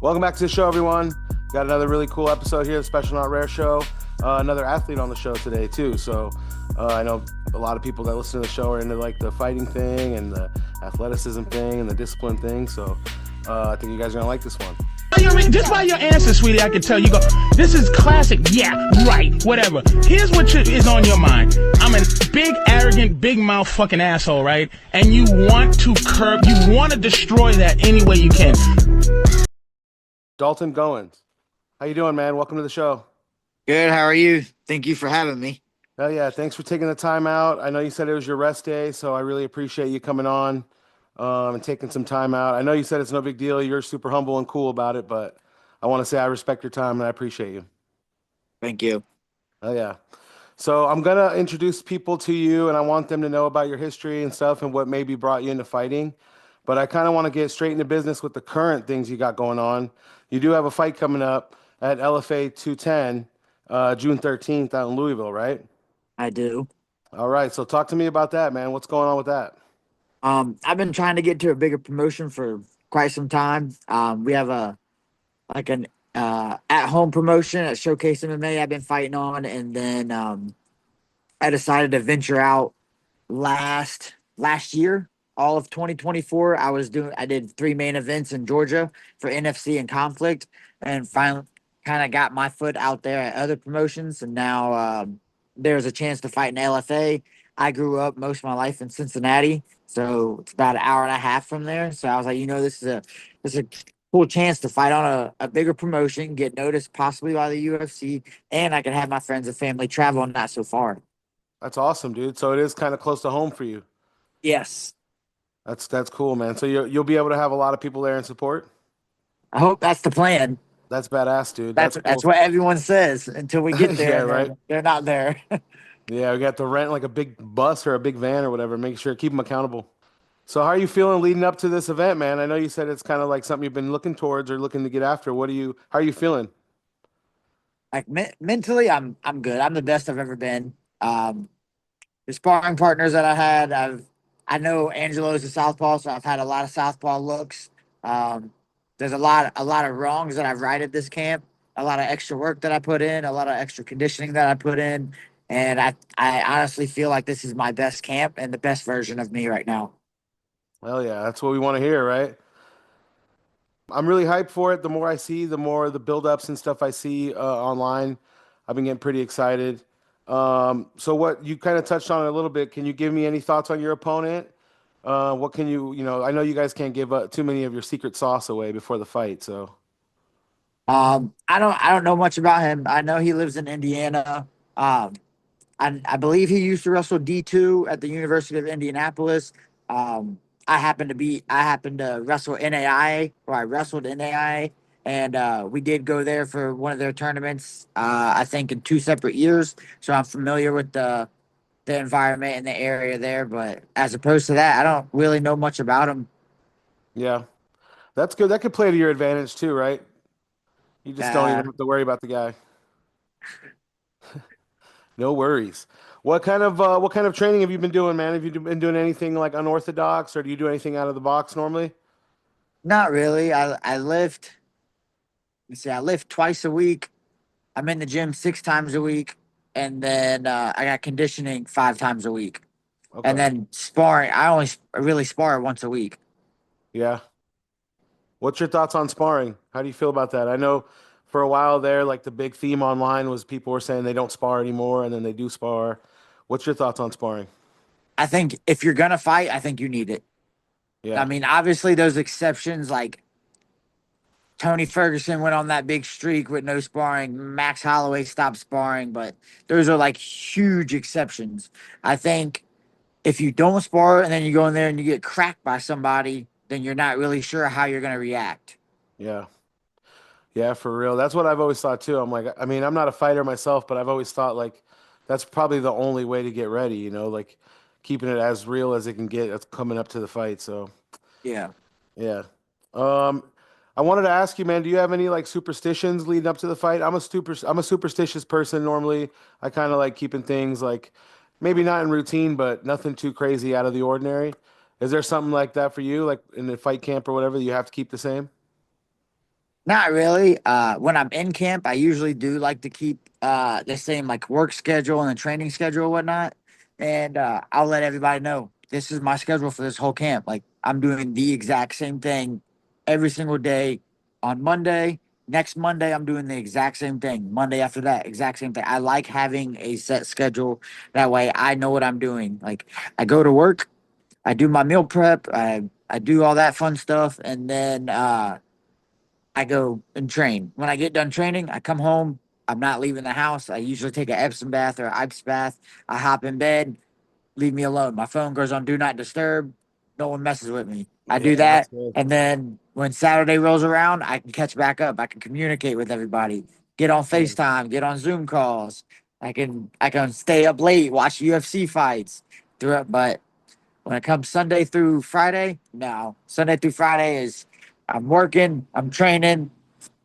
Welcome back to the show, everyone. Got another really cool episode here, the Special Not Rare show. Another athlete on the show today, too. So I know a lot of people that listen to the show are into like the fighting thing and the athleticism thing and the discipline thing. So I think you guys are going to like this one. Just by your answer, sweetie, I can tell you go, this is classic. Yeah, right, whatever. Here's what is on your mind. I'm a big, arrogant, big mouth fucking asshole, right? And you want to destroy that any way you can. Dalton Goins. How you doing, man? Welcome to the show. Good. How are you? Thank you for having me. Hell yeah. Thanks for taking the time out. I know you said it was your rest day, so I really appreciate you coming on and taking some time out. I know you said it's no big deal. You're super humble and cool about it, but I want to say I respect your time and I appreciate you. Thank you. Oh yeah. So I'm gonna introduce people to you, and I want them to know about your history and stuff and what maybe brought you into fighting. But I kind of want to get straight into business with the current things you got going on. You do have a fight coming up at LFA 210, June 13th out in Louisville, right? I do. All right. So talk to me about that, man. What's going on with that? I've been trying to get to a bigger promotion for quite some time. We have an at home promotion at Showcase MMA I've been fighting on, and then I decided to venture out last year, all of 2024. I did 3 main events in Georgia for NFC and Conflict, and finally kind of got my foot out there at other promotions, and now there's a chance to fight in LFA. I grew up most of my life in Cincinnati, so it's about an hour and a half from there. So I was like, this is a cool chance to fight on a bigger promotion, get noticed possibly by the UFC, and I can have my friends and family travel not so far. That's awesome, dude. So it is kind of close to home for you. Yes. That's cool, man. So you'll be able to have a lot of people there in support. I hope that's the plan. That's badass, dude. That's Cool. that's what everyone says until we get there. Yeah, and right. they're not there. Yeah, we got to rent like a big bus or a big van or whatever. Make sure keep them accountable. So how are you feeling leading up to this event, man? I know you said it's kind of like something you've been looking towards or looking to get after. How are you feeling? Like mentally, I'm good. I'm the best I've ever been. The sparring partners that I had, I know Angelo's a southpaw, so I've had a lot of southpaw looks. Um, there's a lot of wrongs that I've righted this camp, a lot of extra work that I put in, a lot of extra conditioning that I put in, and I honestly feel like this is my best camp and the best version of me right now. Hell yeah, that's what we want to hear, right? I'm really hyped for it. The more I see, the more the build-ups and stuff I see online, I've been getting pretty excited. So what you kind of touched on it a little bit. Can you give me any thoughts on your opponent? What can I know you guys can't give too many of your secret sauce away before the fight. So I don't know much about him. I know he lives in Indiana. Um, I believe he used to wrestle D2 at the University of Indianapolis. Um, I happened to wrestle NAI, or I wrestled NAI, and we did go there for one of their tournaments. I think in 2 separate years, so I'm familiar with the environment and the area there. But as opposed to that, I don't really know much about him. yeah, that's good. That could play to your advantage too, right? You just don't Uh, even have to worry about the guy. No worries. What kind of training have you been doing, man? Have you been doing anything like unorthodox, or do you do anything out of the box normally? Not really. I lift. Let's see, I lift twice a week. I'm in the gym 6 times a week, and then I got conditioning 5 times a week, and Okay. then sparring. I only really spar once a week. Yeah. What's your thoughts on sparring? How do you feel about that? I know for a while there, like the big theme online was people were saying they don't spar anymore and then they do spar. What's your thoughts on sparring? I think if you're gonna fight, I think you need it. I Yeah. mean, obviously, those exceptions like Tony Ferguson went on that big streak with no sparring. Max Holloway stopped sparring, but those are like huge exceptions. I think if you don't spar and then you go in there and you get cracked by somebody, then you're not really sure how you're gonna react. Yeah. Yeah, for real. That's what I've always thought too. I'm like, I mean, I'm not a fighter myself, but I've always thought like that's probably the only way to get ready, like keeping it as real as it can get that's coming up to the fight. So, Yeah. yeah. Um, I wanted to ask you, man, do you have any like superstitions leading up to the fight? I'm a superstitious person normally. I kind of like keeping things like maybe not in routine, but nothing too crazy out of the ordinary. Is there something like that for you, like in the fight camp or whatever, that you have to keep the same? Not really. When I'm in camp, I usually do like to keep the same like work schedule and the training schedule and whatnot. And I'll let everybody know this is my schedule for this whole camp. Like I'm doing the exact same thing every single day on Monday. Next Monday, I'm doing the exact same thing. Monday after that, exact same thing. I like having a set schedule. That way I know what I'm doing. Like I go to work, I do my meal prep, I do all that fun stuff, and then I go and train. When I get done training, I come home. I'm not leaving the house. I usually take an Epsom bath or an ice bath. I hop in bed, leave me alone. My phone goes on do not disturb. No one messes with me. I Yeah, do that's that. good. And then when Saturday rolls around, I can catch back up. I can communicate with everybody, get on Yeah. FaceTime, get on Zoom calls. I can stay up late, watch UFC fights throughout, but when it comes Sunday through Friday, no. Sunday through Friday is I'm working, I'm training,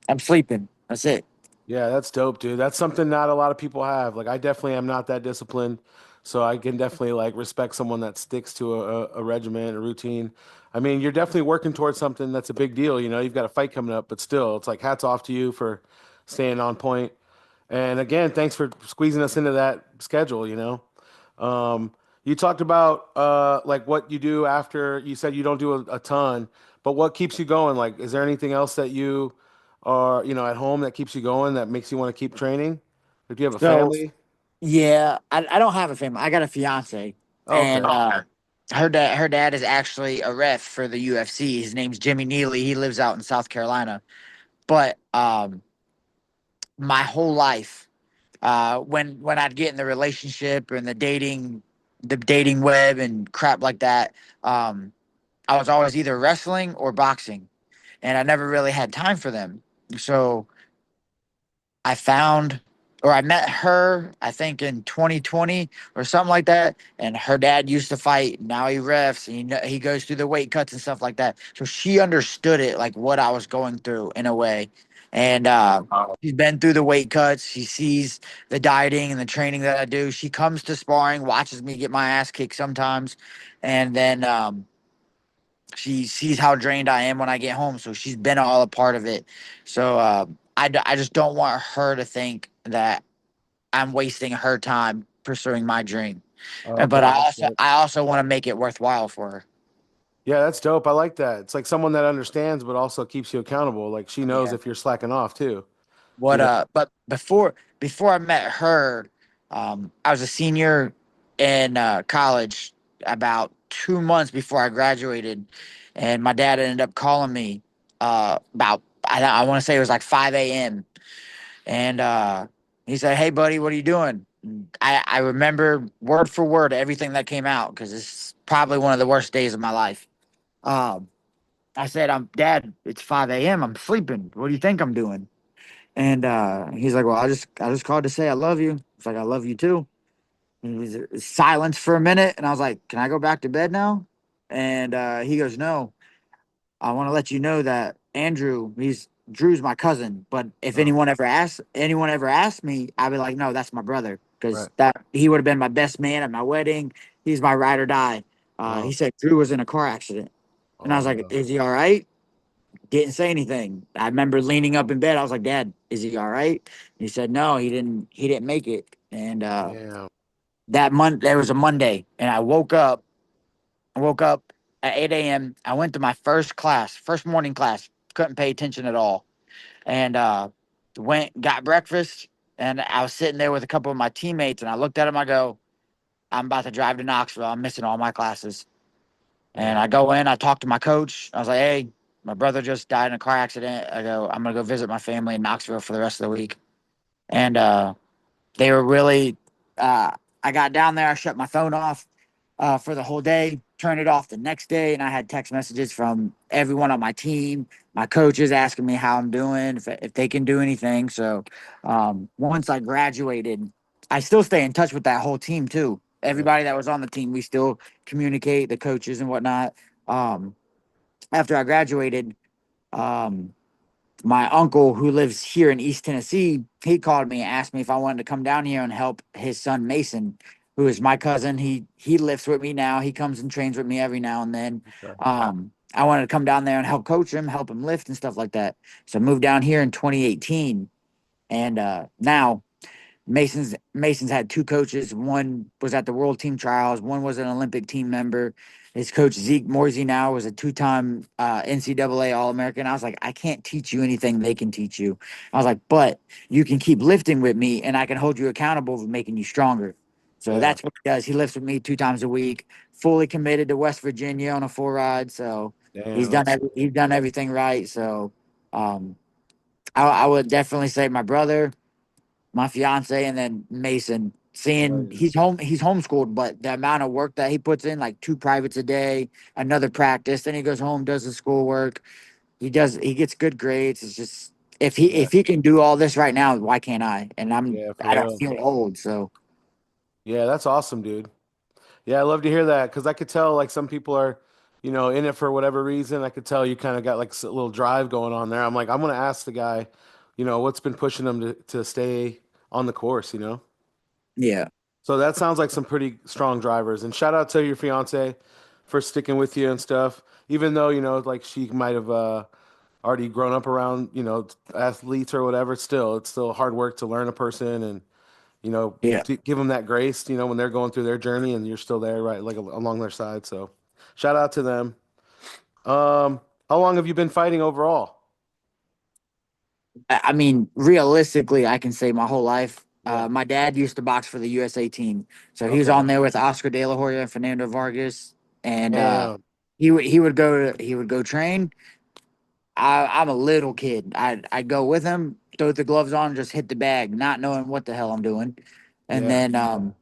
I'm sleeping. That's it. Yeah, that's dope, dude. That's something not a lot of people have. Like I definitely am not that disciplined, so I can definitely like respect someone that sticks to a regimen, a routine. I mean, you're definitely working towards something that's a big deal. You know, you've got a fight coming up, but still, it's like hats off to you for staying on point. And again, thanks for squeezing us into that schedule, you know. You talked about like what you do after you said you don't do a ton, but what keeps you going? Like, is there anything else that you are, you know, at home that keeps you going that makes you want to keep training? Or do you have a So family? yeah, I don't have a family. I got a fiance, Oh, and okay. her dad is actually a ref for the UFC. His name's Jimmy Neely. He lives out in South Carolina. But my whole life, when I'd get in the relationship and the dating web and crap like that, I was always either wrestling or boxing, and I never really had time for them. So I found or I met her, I think in 2020 or something like that. And her dad used to fight. Now he refs and he goes through the weight cuts and stuff like that. So she understood it, like what I was going through in a way. And she's been through the weight cuts. She sees the dieting and the training that I do. She comes to sparring, watches me get my ass kicked sometimes. And then she sees how drained I am when I get home, so she's been all a part of it. So I just don't want her to think that I'm wasting her time pursuing my dream. But Okay, I that's also dope. I also want to make it worthwhile for her. Yeah, that's dope. I like that. It's like someone that understands but also keeps you accountable. Like she knows Yeah. if you're slacking off too, you What know? but before I met her, I was a senior in college about 2 months before I graduated, and my dad ended up calling me about I want to say it was like 5 a.m. And he said, "Hey, buddy, what are you doing?" I remember word for word everything that came out because it's probably one of the worst days of my life. Um, I said, "I'm Dad. It's 5 a.m. I'm sleeping. What do you think I'm doing?" And he's like, "Well, I just called to say I love you." It's like, "I love you too." And he was silence for a minute, and I was like, "Can I go back to bed now?" And he goes, "No. I want to let you know that Drew's my cousin, but if Oh, anyone ever asked me, I'd be like, no, that's my brother because right. that he would have been my best man at my wedding. He's my ride or die." He Oh, said Drew was in a car accident, and I oh was like, no. "Is he all right?" Didn't say anything. I remember leaning up in bed. I was like, "Dad, is he all right?" He said, "No, he didn't. He didn't make it." And Damn. there was a Monday, and I woke up at 8 a.m. I went to my first morning class. Couldn't pay attention at all. And got breakfast. And I was sitting there with a couple of my teammates. And I looked at them. I go, I'm about to drive to Knoxville. I'm missing all my classes. And Yeah. I go in. I talk to my coach. I was like, hey, my brother just died in a car accident. I go, I'm going to go visit my family in Knoxville for the rest of the week. And they were really, uh, I got down there. I shut my phone off for the whole day, turned it off the next day, and I had text messages from everyone on my team, my coaches asking me how I'm doing, if they can do anything. So once I graduated, I still stay in touch with that whole team too. Yeah. Everybody that was on the team, we still communicate, the coaches and whatnot. Um, After I graduated, um, my uncle who lives here in East Tennessee, he called me and asked me if I wanted to come down here and help his son Mason, who is my cousin. He lifts with me now. He comes and trains with me every now and then. Okay. I wanted to come down there and help coach him, help him lift and stuff like that. So I moved down here in 2018, and now Mason's had two coaches. One was at the World Team Trials. One was an Olympic team member. His coach Zeke Morsey now was a two-time NCAA All-American. I was like, I can't teach you anything they can teach you. I was like, but you can keep lifting with me, and I can hold you accountable for making you stronger. So Yeah. that's what he does. He lifts with me 2 times a week, fully committed to West Virginia on a full ride. So Damn, that's he's done everything right. So um, I would definitely say my brother, my fiance, and then Mason. hell Seeing yeah. he's homeschooled, but the amount of work that he puts in, like 2 privates a day, another practice, then he goes home, does his schoolwork. He gets good grades. It's just Yeah. if he can do all this right now, why can't I? And Yeah, for I don't real. feel old, so Yeah, that's awesome, dude. Yeah, I love to hear that because I could tell like some people are, in it for whatever reason. I could tell you kind of got like a little drive going on there. I'm like, I'm gonna ask the guy, what's been pushing him to stay on the course. yeah. So that sounds like some pretty strong drivers. And shout out to your fiance for sticking with you and stuff. Even though, like she might have already grown up around, athletes or whatever, still, it's still hard work to learn a person and, Yeah. to give them that grace, when they're going through their journey and you're still there, right, like along their side. So shout out to them. How long have you been fighting overall? I mean, realistically, I can say my whole life. Yeah. My dad used to box for the USA team, so he was Okay. on there with Oscar De La Hoya and Fernando Vargas, and Damn. he would go train. I'm a little kid. I'd go with him, throw the gloves on, just hit the bag, not knowing what the hell I'm doing, and Yeah. then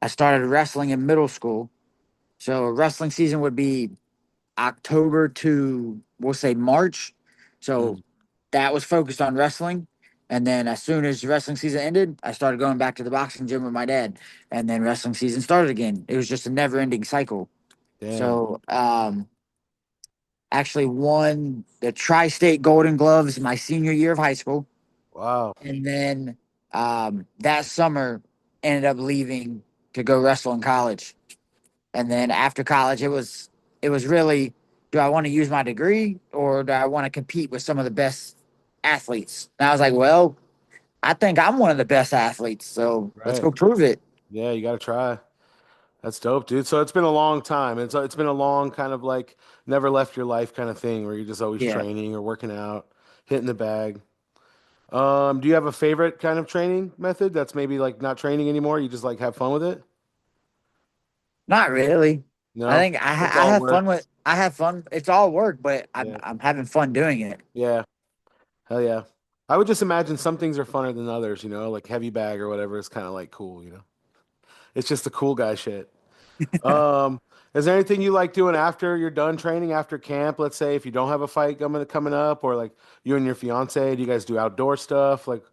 I started wrestling in middle school. So wrestling season would be October to we'll say March. So Mm, that was focused on wrestling. And then as soon as wrestling season ended, I started going back to the boxing gym with my dad. And then wrestling season started again. It was just a never ending cycle. damn. So actually won the Tri-State Golden Gloves my senior year of high school. Wow. And then that summer ended up leaving to go wrestle in college. And then after college, it was really, do I want to use my degree or do I want to compete with some of the best athletes? And I was like, well, I think I'm one of the best athletes, so let's Right. go prove it. Yeah, you got to try. That's dope, dude. So it's been a long time. It's been a long kind of like never left your life kind of thing where you're just always Yeah, training or working out, hitting the bag. Do you have a favorite kind of training method that's maybe like not training anymore? You just like have fun with it? not really. I No? think It's I all have work. fun with I have fun. It's all work, but Yeah. I'm having fun doing it. Yeah. Hell yeah. I would just imagine some things are funner than others, like heavy bag or whatever is kind of like cool. It's just the cool guy shit. Um, is there anything you like doing after you're done training after camp? Let's say if you don't have a fight coming up, or like you and your fiance, do you guys do outdoor stuff? Like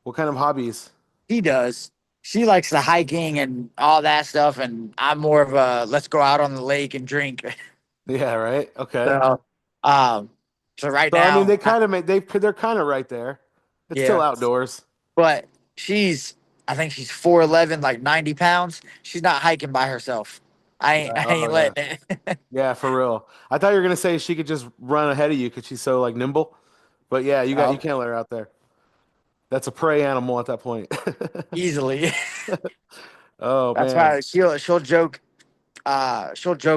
what kind of hobbies? She does. She likes the hiking and all that stuff, and I'm more of a let's go out on the lake and drink. Yeah, right. Okay. So, um, so right So I mean, now, they kind of make they're kind of right there. It's still yeah. outdoors. But I think she's 4'11", like 90 pounds. She's not hiking by herself. Right. I Oh ain't yeah. letting it. Yeah, for real. I thought you were gonna say she could just run ahead of you because she's so like nimble. But yeah, you Oh, can't let her out there. That's a prey animal at that point. easily. Oh That's man. why she'll joke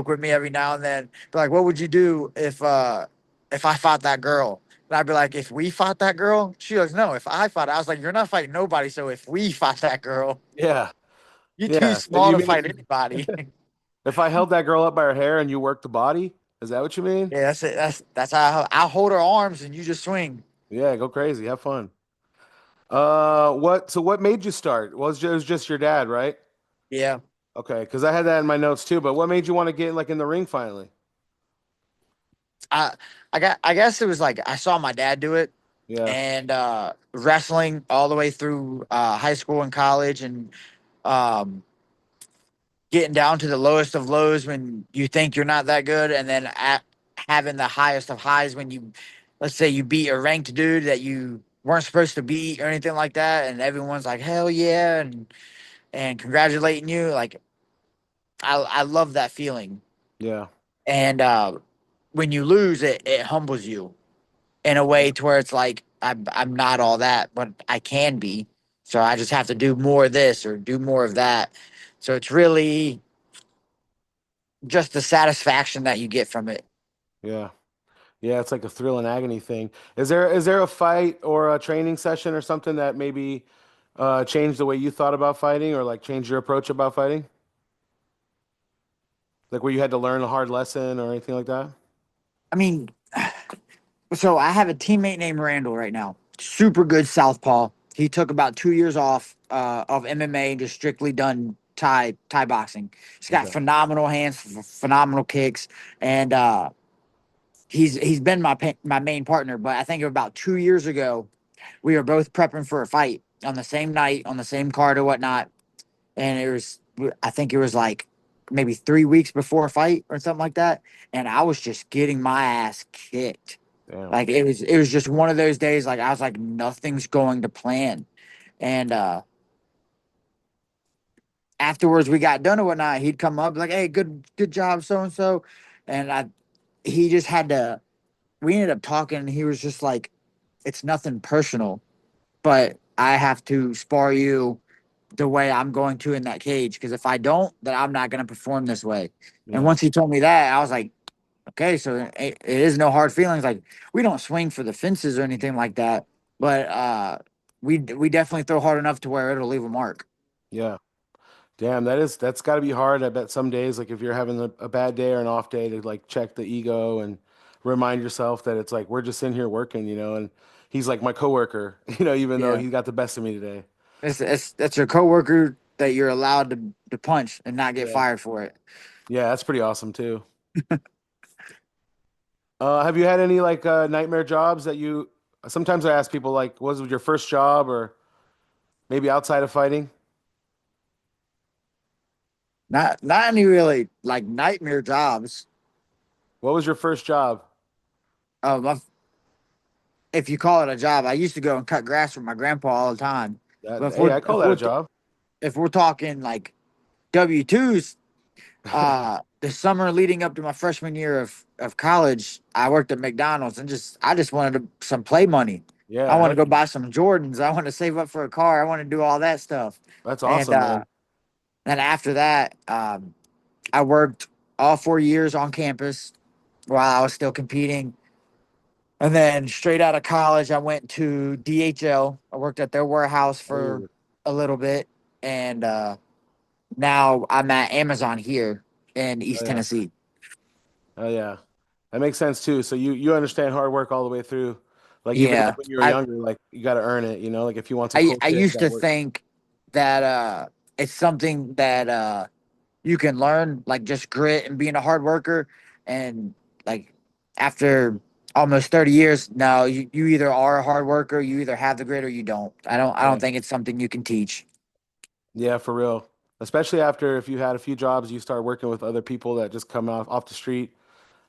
with me every now and then. Be like, what would you do if I fought that girl? And I'd be like, if we fought that girl? She goes, no, if I fought, I was like, you're not fighting nobody, so if we fought that girl, Yeah. you're too Yeah. small You to fight mean anybody. if I held that girl up by her hair and you worked the body? Is that what you mean? Yeah, that's it. That's how I'll hold her arms and you just swing. Yeah, go crazy. Have fun. What made you start? Well, it was just your dad, right? Yeah. Okay, because I had that in my notes too. But what made you want to get like in the ring finally? I I guess it was like I saw my dad do it Yeah, and wrestling all the way through high school and college and um, getting down to the lowest of lows when you think you're not that good and then having the highest of highs when you let's say you beat a ranked dude that you weren't supposed to beat or anything like that and everyone's like hell yeah and congratulating you like I love that feeling yeah, and when you lose, it humbles you in a way to where it's like I'm not all that, but I can be. So I just have to do more of this or do more of that. So it's really just the satisfaction that you get from it. Yeah. Yeah, it's like a thrill and agony thing. Is there a fight or a training session or something that maybe changed the way you thought about fighting or like changed your approach about fighting? Like where you had to learn a hard lesson or anything like that? I mean, so I have a teammate named Randall right now. Super good southpaw. He took about 2 years off of MMA and just strictly done Thai boxing. He's got Okay. phenomenal hands, phenomenal kicks, and he's been my main partner. But I think about 2 years ago, we were both prepping for a fight on the same night, on the same card or whatnot, and it was I think it was like maybe 3 weeks before a fight or something like that, and I was just getting my ass kicked. Damn. Like it was just one of those days. Like I was like, nothing's going to plan. And afterwards, we got done or whatnot. He'd come up like, "Hey, good job, so and so," and he just had to. We ended up talking, and he was just like, "It's nothing personal, but I have to spar you the way I'm going to in that cage because if I don't, then I'm not going to perform this way." And Yeah. once he told me that, I was like, okay, so it is no hard feelings. Like we don't swing for the fences or anything like that, but we definitely throw hard enough to where it'll leave a mark. Yeah. Damn, that's got to be hard. I bet some days, like if you're having a bad day or an off day, to like check the ego and remind yourself that it's like we're just in here working, and he's like my coworker, even though Yeah, he got the best of me today. it's that's your coworker that you're allowed to punch and not get Yeah. fired for it. Yeah, that's pretty awesome too. Have you had any like nightmare jobs that you? Sometimes I ask people like, what was your first job or maybe outside of fighting? Not any really like nightmare jobs. What was your first job? Um, if you call it a job, I used to go and cut grass with my grandpa all the time. But Hey, I call that a job. if we're talking like W-2s, the summer leading up to my freshman year of college, I worked at McDonald's and I just wanted some play money. I Yeah, want to go buy some Jordans. I want to save up for a car. I want to do all that stuff. that's And awesome, man. then after that, I worked all 4 years on campus while I was still competing. And then straight out of college, I went to DHL. I worked at their warehouse for Oh, a little bit, and now I'm at Amazon here in oh East yeah, Tennessee. oh yeah. That makes sense too. So you understand hard work all the way through. Like even like Yeah, when you were younger, like you got to earn it. Like if you want some cool I shit, you used got to to work. think that it's something that you can learn, like just grit and being a hard worker. And like after almost 30 years, no, you either are a hard worker, you either have the grit or you don't. I Yeah, don't think it's something you can teach. yeah, for real. Especially after if you had a few jobs, you start working with other people that just come off the street.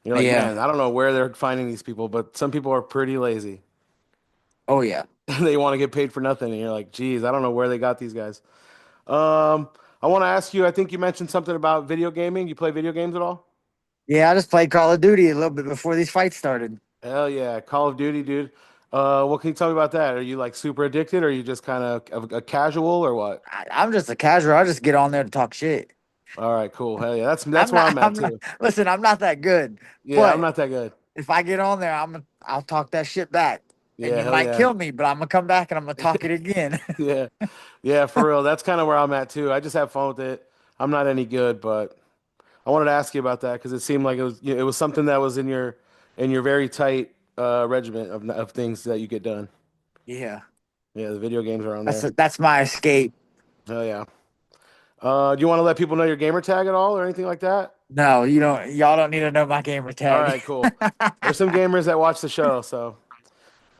You're like, Yeah. man, I don't know where they're finding these people, but some people are pretty lazy. Oh yeah. They want to get paid for nothing, and you're like, geez, I don't know where they got these guys. Um, I want to ask you. I think you mentioned something about video gaming. You play video games at all? Yeah, I just played Call of Duty a little bit before these fights started. Hell yeah, Call of Duty, dude. What can you tell me about that? Are you like super addicted, or are you just kind of a casual, or what? I'm just a casual. I just get on there to talk shit. All right, cool. Hell yeah, that's where I'm at I'm not. too. Listen, I'm not that good, Yeah, I'm but not that good. if I get on there, I'll talk that shit back, and Yeah, you hell might yeah. kill me, but I'm gonna come back and I'm gonna talk it again. Yeah, yeah, for real. That's kind of where I'm at too. I just have fun with it. I'm not any good, but I wanted to ask you about that because it seemed like it was something that was in your very tight regiment of things that you get done. Yeah, Yeah, the video games are on there. that's my escape. Hell yeah. Do you want to let people know your gamer tag at all or anything like that? No, you don't. Y'all don't need to know my gamer All tag. right, cool. There's some gamers that watch the show, so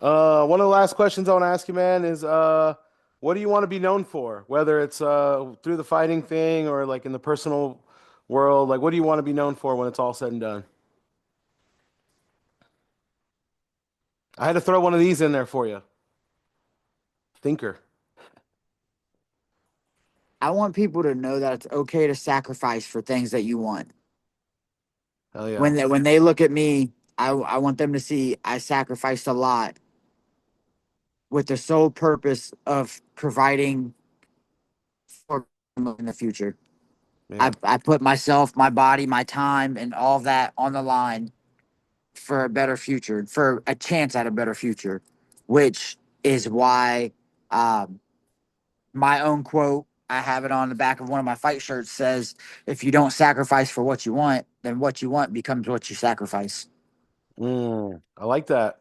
one of the last questions I want to ask you, man, is what do you want to be known for? Whether it's through the fighting thing or like in the personal world, like what do you want to be known for when it's all said and done? I had to throw one of these in there for you. Thinker. I want people to know that it's okay to sacrifice for things that you want. Hell yeah. When they look at me I want them to see I sacrificed a lot with the sole purpose of providing for them in the future. Yeah. I put myself, my body, my time, and all of that on the line for a better future, for a chance at a better future, which is why um, my own quote, I have it on the back of one of my fight shirts, says, if you don't sacrifice for what you want, then what you want becomes what you sacrifice. I like that.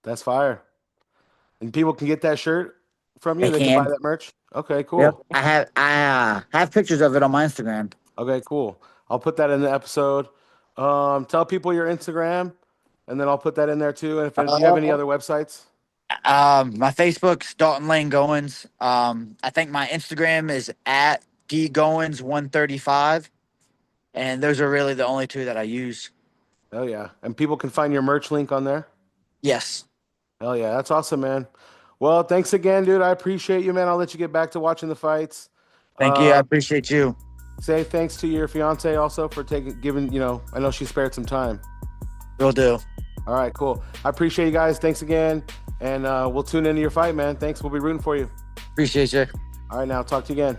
That's fire. And people can get that shirt from you. They They can buy can. that merch. Okay, Yep. cool. I have pictures of it on my Instagram. Okay, cool. I'll put that in the episode. Tell people your Instagram, and then I'll put that in there too. And if do you have any other websites? My Facebook's Dalton Lane Goins. I think my Instagram is at dgoins135, and those are really the only two that I use. Oh yeah, and people can find your merch link on there. Yes. Hell yeah, that's awesome, man. Well, thanks again, dude. I appreciate you, man. I'll let you get back to watching the fights. Thank you. I Uh, appreciate you. say thanks to your fiance also for giving. I know she spared some time. Will do. All right, cool. I appreciate you guys. Thanks again, and we'll tune into your fight, man. Thanks. We'll be rooting for you. Appreciate you. All right, now talk to you again.